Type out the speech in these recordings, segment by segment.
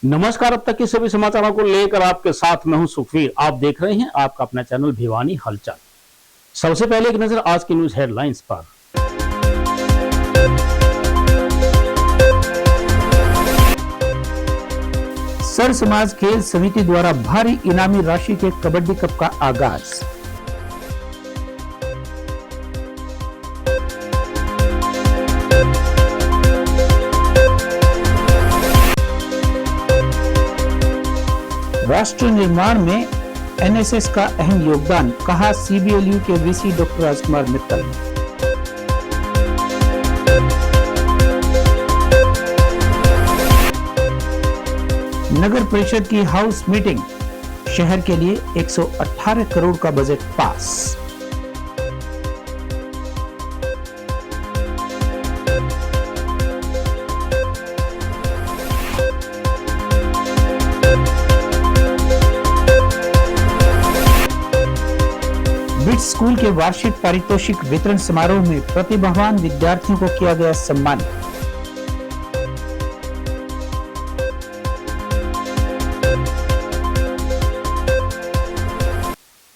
नमस्कार। अब तक के सभी समाचारों को लेकर आपके साथ मैं हूं सुखवीर। आप देख रहे हैं आपका अपना चैनल भिवानी हलचल। सबसे पहले एक नजर आज की न्यूज हेडलाइंस पर। सर समाज खेल समिति द्वारा भारी इनामी राशि के कबड्डी कप का आगाज। राष्ट्र निर्माण में एनएसएस का अहम योगदान, कहा सीबीएलयू के वीसी डॉक्टर राजकुमार मित्तल। नगर परिषद की हाउस मीटिंग, शहर के लिए 118 करोड़ का बजट पास। बिट्स स्कूल के वार्षिक पारितोषिक वितरण समारोह में प्रतिभावान विद्यार्थियों को किया गया सम्मानित।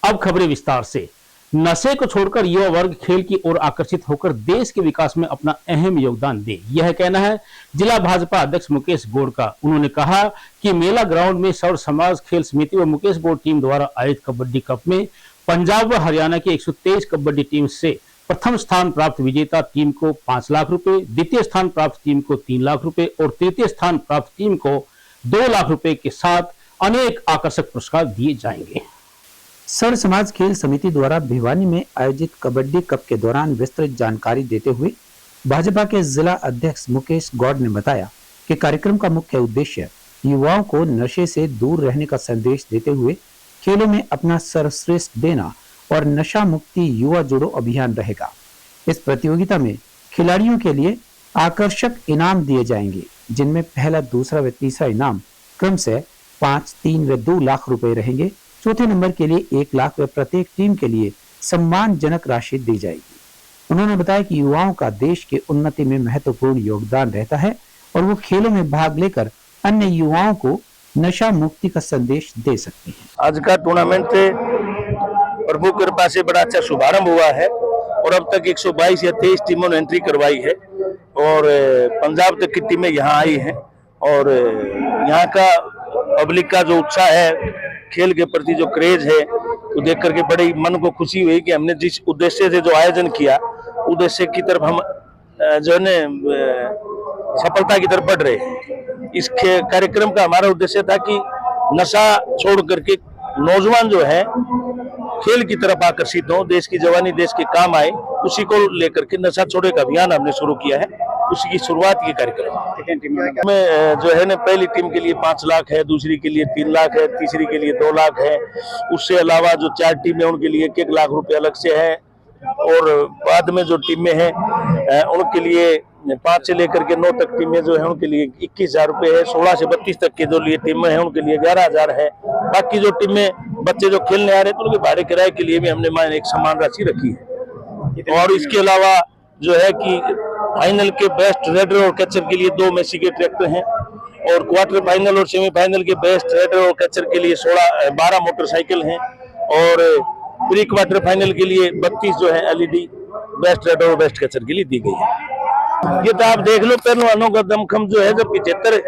अब खबरें विस्तार से। नशे को छोड़कर युवा वर्ग खेल की ओर आकर्षित होकर देश के विकास में अपना अहम योगदान दे, यह कहना है जिला भाजपा अध्यक्ष मुकेश गौड़ का। उन्होंने कहा कि मेला ग्राउंड में सौर समाज खेल समिति व मुकेश गौड़ टीम द्वारा आयोजित कबड्डी कप में पंजाब व हरियाणा की 123 कबड्डी टीम से प्रथम स्थान प्राप्त विजेता टीम को 5 लाख रुपए, द्वितीय स्थान प्राप्त टीम को 3 लाख रुपए और तृतीय स्थान प्राप्त टीम को 2 लाख रुपए के साथ अनेक आकर्षक पुरस्कार दिए जाएंगे। सर समाज खेल समिति द्वारा भिवानी में आयोजित कबड्डी कप के दौरान विस्तृत जानकारी देते हुए भाजपा के जिला अध्यक्ष मुकेश गौड़ ने बताया कि कार्यक्रम का मुख्य उद्देश्य युवाओं को नशे से दूर रहने का संदेश देते हुए खेलों में अपना सर्वश्रेष्ठ देना और नशा मुक्ति युवा जोड़ो अभियान रहेगा। इस प्रतियोगिता में खिलाड़ियों के लिए आकर्षक इनाम दिए जाएंगे, जिनमें पहला, दूसरा व तीसरा इनाम क्रमशः 5, 3 व 2 लाख रुपए रहेंगे। चौथे नंबर के लिए 1 लाख व प्रत्येक टीम के लिए सम्मानजनक राशि दी जाएगी। उन्होंने बताया कि युवाओं का देश की उन्नति में महत्वपूर्ण योगदान रहता है और वो खेलों में भाग लेकर अन्य युवाओं को नशा मुक्ति का संदेश दे सकते हैं। आज का टूर्नामेंट प्रभु कृपा से बड़ा अच्छा शुभारंभ हुआ है और अब तक 122 या 23 टीमों ने एंट्री करवाई है और पंजाब तक की टीमें यहाँ आई हैं और यहाँ का पब्लिक का जो उत्साह है, खेल के प्रति जो क्रेज है, तो देख करके बड़ी मन को खुशी हुई कि हमने जिस उद्देश्य से जो आयोजन किया, उद्देश्य की तरफ हम जो है सफलता की तरफ बढ़ रहे हैं। इस कार्यक्रम का हमारा उद्देश्य था कि नशा छोड़ करके नौजवान जो है खेल की तरफ आकर्षित हो, देश की जवानी देश के काम आए, उसी को लेकर के नशा छोड़े का अभियान हमने शुरू किया है। उसी की शुरुआत ये कार्यक्रम में जो है ना, पहली टीम के लिए 5 लाख है, दूसरी के लिए 3 लाख है, तीसरी के लिए 2 लाख है। उससे अलावा जो 4 टीमें उनके लिए 1-1 लाख रुपए अलग से है और बाद में जो टीमें हैं उनके लिए 5 से लेकर के 9 तक टीमें जो है उनके लिए 21,000 रुपए है। 16 से 32 तक के जो लिए टीमें हैं उनके लिए 11,000 है। बाकी जो टीमें बच्चे जो खेलने आ रहे हैं तो उनके भाड़े किराए के लिए भी हमने मान एक समान राशि रखी है। और इसके अलावा जो है कि फाइनल के बेस्ट रेडर और कैचर के लिए 2 मेसी के ट्रैक्टर हैं और क्वार्टर फाइनल और सेमीफाइनल के बेस्ट रेडर और कैचर के लिए 12 मोटरसाइकिल हैं और प्री क्वार्टर फाइनल के लिए 32 जो है एलईडी बेस्ट रेडर और बेस्ट कैचर के लिए दी गई है। ये तो आप देख लो, पहलवानों का दमखम जो है, जब 75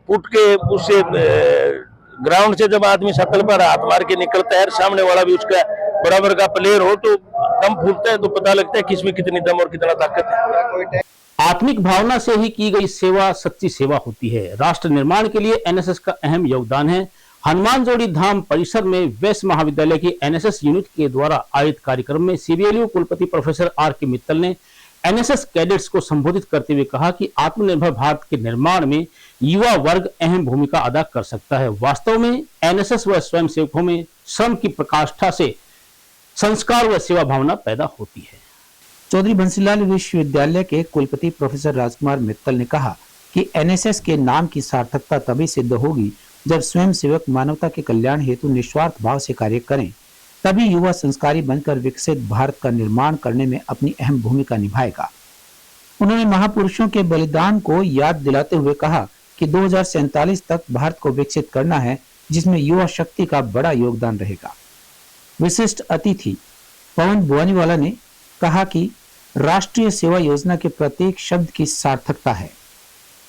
फुट के उससे ग्राउंड से जब आदमी शटल पर हाथ मार के निकलता है, सामने वाला भी उसका बराबर का प्लेयर हो तो दम फूटता है, तो पता लगता है कि इसमें कितनी दम और कितना ताकत है। आत्मिक भावना से ही की गई सेवा सच्ची सेवा होती है। राष्ट्र निर्माण के लिए एनएसएस का अहम योगदान है। हनुमान जोड़ी धाम परिसर में वैश्य महाविद्यालय की एनएसएस यूनिट के द्वारा आयोजित कार्यक्रम में सीबीएलयू कुलपति प्रोफेसर आर.के. मित्तल ने एनएसएस कैडेट्स को संबोधित करते हुए कहा कि आत्मनिर्भर भारत के निर्माण में युवा वर्ग अहम भूमिका अदा कर सकता है। वास्तव में एनएसएस व स्वयंसेवकों में श्रम की प्रकाष्ठा से संस्कार व सेवा भावना पैदा होती है। चौधरी बंसीलाल विश्वविद्यालय के कुलपति प्रोफेसर राजकुमार मित्तल ने कहा कि एनएसएस के नाम की सार्थकता तभी सिद्ध होगी जब स्वयंसेवक मानवता के कल्याण हेतु निस्वार्थ भाव से कार्य करें। तभी युवा संस्कारी बनकर विकसित भारत का निर्माण करने में अपनी अहम भूमिका निभाएगा। उन्होंने महापुरुषों के बलिदान को याद दिलाते हुए कहा कि 2047 तक भारत को विकसित करना है, जिसमें युवा शक्ति का बड़ा योगदान रहेगा। विशिष्ट अतिथि पवन बुआनीवाला ने कहा कि राष्ट्रीय सेवा योजना के प्रत्येक शब्द की सार्थकता है।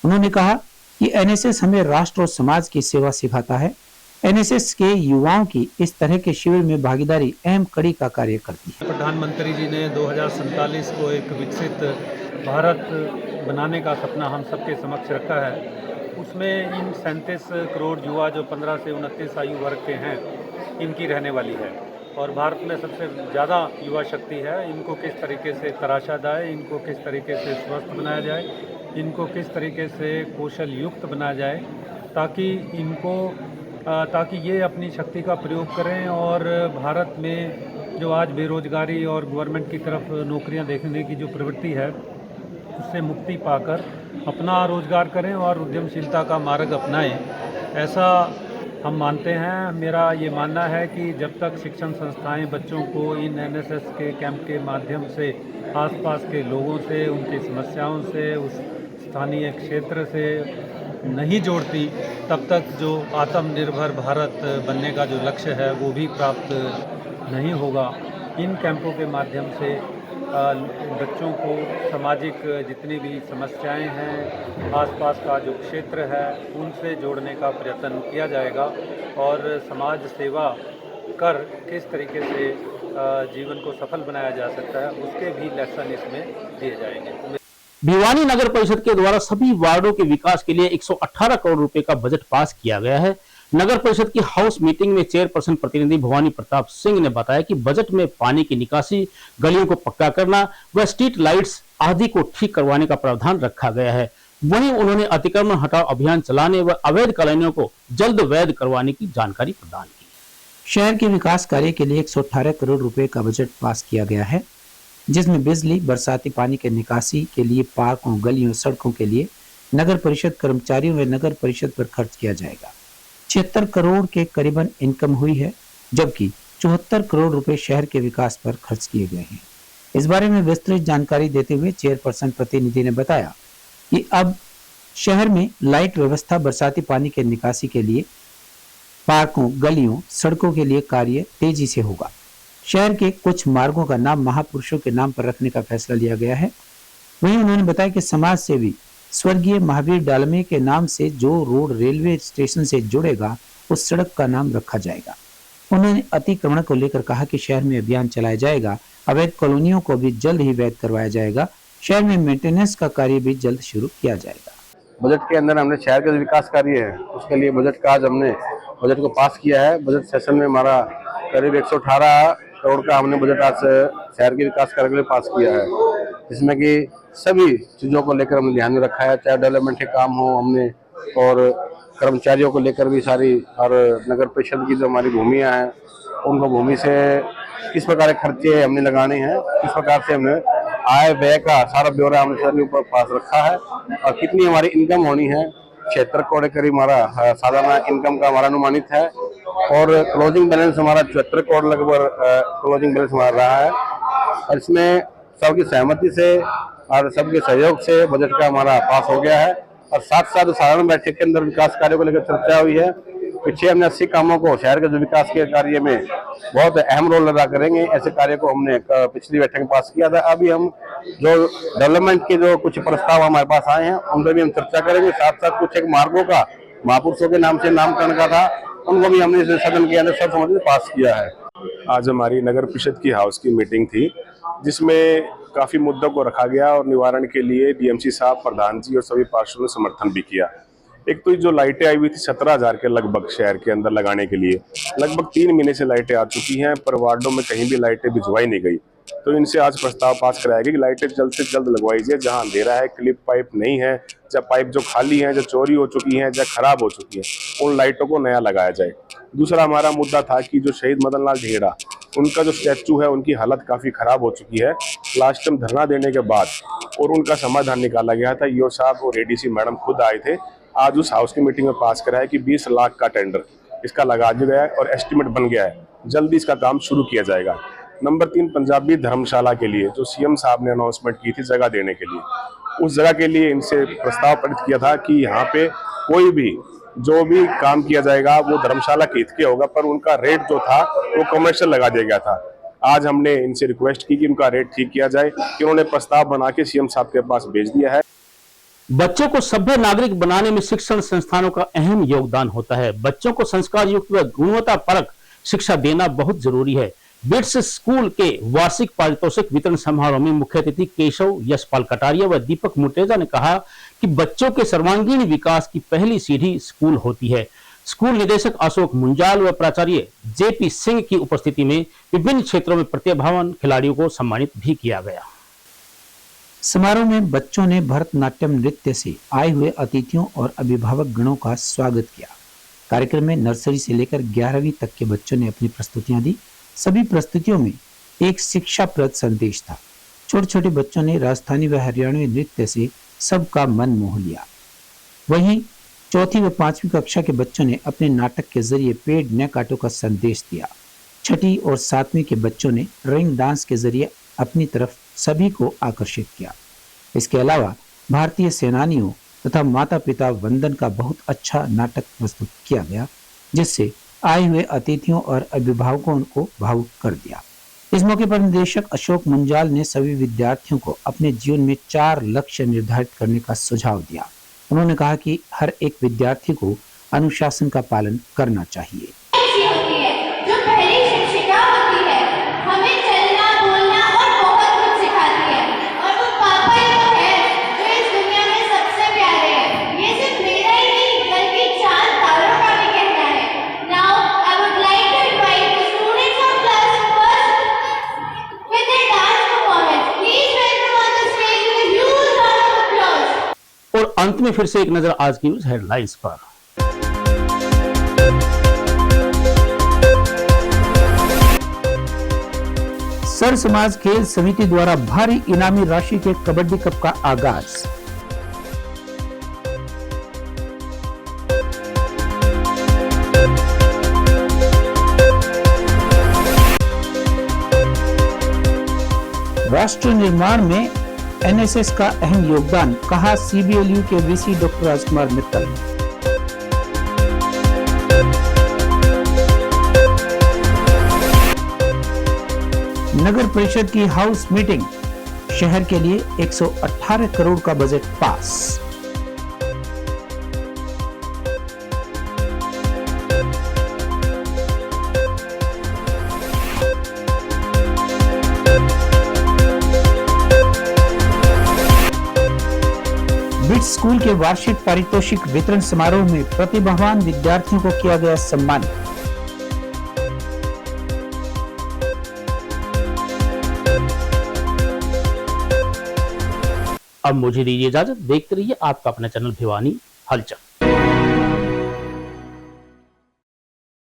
उन्होंने कहा कि एनएसएस हमें राष्ट्र और समाज की सेवा सिखाता है। एनएसएस के युवाओं की इस तरह के शिविर में भागीदारी अहम कड़ी का कार्य करती है। प्रधानमंत्री जी ने 2047 को एक विकसित भारत बनाने का सपना हम सबके समक्ष रखा है। उसमें इन 37 करोड़ युवा जो 15 से 29 आयु वर्ग के हैं, इनकी रहने वाली है। और भारत में सबसे ज़्यादा युवा शक्ति है। इनको किस तरीके से तराशा जाए, इनको किस तरीके से स्वस्थ बनाया जाए, इनको किस तरीके से कौशल युक्त बनाया जाए, ताकि ये अपनी शक्ति का प्रयोग करें और भारत में जो आज बेरोजगारी और गवर्नमेंट की तरफ नौकरियां देखने की जो प्रवृत्ति है, उससे मुक्ति पाकर अपना रोजगार करें और उद्यमशीलता का मार्ग अपनाएं। ऐसा हम मानते हैं। मेरा ये मानना है कि जब तक शिक्षण संस्थाएं बच्चों को इन एनएसएस के कैंप के माध्यम से आसपास के लोगों से, उनकी समस्याओं से, उस स्थानीय क्षेत्र से नहीं जोड़ती, तब तक जो आत्मनिर्भर भारत बनने का जो लक्ष्य है वो भी प्राप्त नहीं होगा। इन कैंपों के माध्यम से बच्चों को सामाजिक जितनी भी समस्याएं हैं, आसपास का जो क्षेत्र है, उनसे जोड़ने का प्रयत्न किया जाएगा और समाज सेवा कर किस तरीके से जीवन को सफल बनाया जा सकता है, उसके भी लेसन इसमें दिए जाएंगे। भिवानी नगर परिषद के द्वारा सभी वार्डों के विकास के लिए 118 करोड़ रुपए का बजट पास किया गया है। नगर परिषद की हाउस मीटिंग में चेयरपर्सन प्रतिनिधि भवानी प्रताप सिंह ने बताया कि बजट में पानी की निकासी, गलियों को पक्का करना व स्ट्रीट लाइट्स आदि को ठीक करवाने का प्रावधान रखा गया है। वहीं उन्होंने अतिक्रमण हटाओ अभियान चलाने व अवैध कॉलोनियों को जल्द वैध करवाने की जानकारी प्रदान की। शहर के विकास कार्य के लिए 118 करोड़ रुपए का बजट पास किया गया है, जिसमें बिजली, बरसाती पानी के निकासी के लिए, पार्कों, गलियों, सड़कों के लिए नगर परिषद कर्मचारियों व नगर परिषद पर खर्च किया जाएगा। 76 करोड़ के करीबन इनकम हुई है, जबकि 74 करोड़ रुपए शहर के विकास पर खर्च किए गए हैं। इस बारे में विस्तृत जानकारी देते हुए चेयरपर्सन प्रतिनिधि ने बताया कि अब शहर में लाइट व्यवस्था, बरसाती पानी के निकासी के लिए, पार्कों, गलियों, सड़कों के लिए कार्य तेजी से होगा। शहर के कुछ मार्गों का नाम महापुरुषों के नाम पर रखने का फैसला लिया गया है। वहीं उन्होंने बताया कि समाज सेवी स्वर्गीय महावीर डालमे के नाम से जो रोड रेलवे स्टेशन से जुड़ेगा, उस सड़क का नाम रखा जाएगा। उन्होंने अतिक्रमण को लेकर कहा कि शहर में अभियान चलाया जाएगा, अवैध कॉलोनियों को भी जल्द ही वैध करवाया जाएगा। शहर में मेंटेनेंस का कार्य भी जल्द शुरू किया जाएगा। बजट के अंदर हमने शहर का जो विकास कार्य है, उसके लिए बजट का आज हमने बजट को पास किया है। बजट सेशन में हमारा करीब 118 करोड़ का हमने बजट आज शहर के विकास कार्य के लिए पास किया है, जिसमें कि सभी चीज़ों को लेकर हमने ध्यान में रखा है, चाहे डेवलपमेंट के काम हो हमने, और कर्मचारियों को लेकर भी सारी, और नगर परिषद की जो हमारी भूमियाँ हैं, उनको भूमि से किस प्रकार के खर्चे हमने लगाने हैं, किस प्रकार से हमने आय व्यय का सारा ब्यौरा हमने सर के ऊपर पास रखा है, और कितनी हमारी इनकम होनी है। 76 करोड़ के करीब हमारा सालाना इनकम का हमारा अनुमानित है, और क्लोजिंग बैलेंस हमारा 74 करोड़ लगभग क्लोजिंग बैलेंस हमारा रहा है। और इसमें सबकी सहमति से और सबके सहयोग से बजट का हमारा पास हो गया है। और साथ साथ साधारण बैठक के अंदर विकास कार्यों को लेकर चर्चा हुई है। पीछे हमने 80 कामों को शहर के जो विकास के कार्य में बहुत अहम रोल अदा करेंगे, ऐसे कार्य को हमने पिछली बैठक में पास किया था। अभी हम जो डेवलपमेंट के जो कुछ प्रस्ताव हमारे पास आए हैं, उन पर भी हम चर्चा करेंगे। साथ साथ कुछ एक मार्गों का महापुरुषों के नाम से नामकरण का था, उनको भी हमने सदन के अंदर सर्वसम्मति से पास किया है। आज हमारी नगर परिषद की हाउस की मीटिंग थी, जिसमें काफी मुद्दों को रखा गया और निवारण के लिए डीएमसी साहब, प्रधान जी और सभी पार्षदों ने समर्थन भी किया। एक तो जो लाइटें आई हुई थी 17,000 के लगभग शहर के अंदर लगाने के लिए, लगभग 3 महीने से लाइटें आ चुकी हैं, पर वार्डों में कहीं भी लाइटें भिजवाई नहीं गई। तो इनसे आज प्रस्ताव पास कराया गया कि लाइटें जल्द से जल्द लगवाई जाए। जहां अंधेरा है, क्लिप पाइप नहीं है, जब पाइप जो खाली हैं, जो चोरी हो चुकी हैं, जब खराब हो चुकी है, उन लाइटों को नया लगाया जाए। दूसरा हमारा मुद्दा था कि जो शहीद मदन लाल ढेंगड़ा, उनका जो स्टैचू है, उनकी हालत काफी खराब हो चुकी है। लास्ट टाइम धरना देने के बाद और उनका समाधान निकाला गया था। ईओ साहब और एडीसी मैडम खुद आए थे। आज उस हाउस की मीटिंग में पास करा है कि 20 लाख का टेंडर इसका लगा दिया गया है और एस्टिमेट बन गया है। जल्दी इसका काम शुरू किया जाएगा। नंबर 3, पंजाबी धर्मशाला के लिए जो सीएम साहब ने अनाउंसमेंट की थी जगह देने के लिए, उस जगह के लिए इनसे प्रस्ताव पारित किया था कि यहाँ पे कोई भी जो भी काम किया जाएगा वो धर्मशाला के हित के होगा, पर उनका रेट जो था वो कमर्शियल लगा दिया गया था। आज हमने इनसे रिक्वेस्ट की कि उनका रेट ठीक किया जाए, कि उन्होंने प्रस्ताव बना के सीएम साहब के पास भेज दिया है। बच्चों को सभ्य नागरिक बनाने में शिक्षण संस्थानों का अहम योगदान होता है। बच्चों को संस्कार युक्त व गुणवत्ता परक शिक्षा देना बहुत जरूरी है। बिट्स स्कूल के वार्षिक पारितोषिक वितरण समारोह में मुख्य अतिथि केशव यशपाल कटारिया व दीपक मुटेजा ने कहा कि बच्चों के सर्वांगीण विकास की पहली सीढ़ी स्कूल होती है। स्कूल निदेशक अशोक मुंजाल व प्राचार्य जेपी सिंह की उपस्थिति में विभिन्न क्षेत्रों में प्रतिभावान खिलाड़ियों को सम्मानित भी किया गया। समारोह में बच्चों ने भरतनाट्यम नृत्य से आए हुए अतिथियों और अभिभावक गणों का स्वागत किया। कार्यक्रम में नर्सरी से लेकर 11वीं तक के बच्चों ने अपनी प्रस्तुतियां दी। सभी प्रस्तुतियों में एक शिक्षाप्रद संदेश था। छोटे छोटे बच्चों ने राजस्थानी व हरियाणवी नृत्य से सबका मन मोह लिया। वहीं चौथी व 5वीं कक्षा के बच्चों ने अपने नाटक के जरिए पेड़ न काटो का संदेश दिया। छठी और 7वीं के बच्चों ने रिंग डांस के जरिए अपनी तरफ सभी को आकर्षित किया। इसके अलावा भारतीय सेनानियों तथा माता पिता वंदन का बहुत अच्छा नाटक प्रस्तुत किया गया, जिससे आए हुए अतिथियों और अभिभावकों को भावुक कर दिया। इस मौके पर निदेशक अशोक मुंजाल ने सभी विद्यार्थियों को अपने जीवन में 4 लक्ष्य निर्धारित करने का सुझाव दिया। उन्होंने कहा कि हर एक विद्यार्थी को अनुशासन का पालन करना चाहिए। और अंत में फिर से एक नजर आज की न्यूज हेडलाइंस पर। सर समाज खेल समिति द्वारा भारी इनामी राशि के कबड्डी कप का आगाज। राष्ट्र निर्माण में एनएसएस का अहम योगदान, कहा सीबीएलयू के वीसी डॉक्टर राजकुमार मित्तल। नगर परिषद की हाउस मीटिंग, शहर के लिए 118 करोड़ का बजट पास। बिट्स स्कूल के वार्षिक पारितोषिक वितरण समारोह में प्रतिभावान विद्यार्थियों को किया गया सम्मानित। अब मुझे दीजिए इजाजत। देखते रहिए आपका अपना चैनल भिवानी हलचल।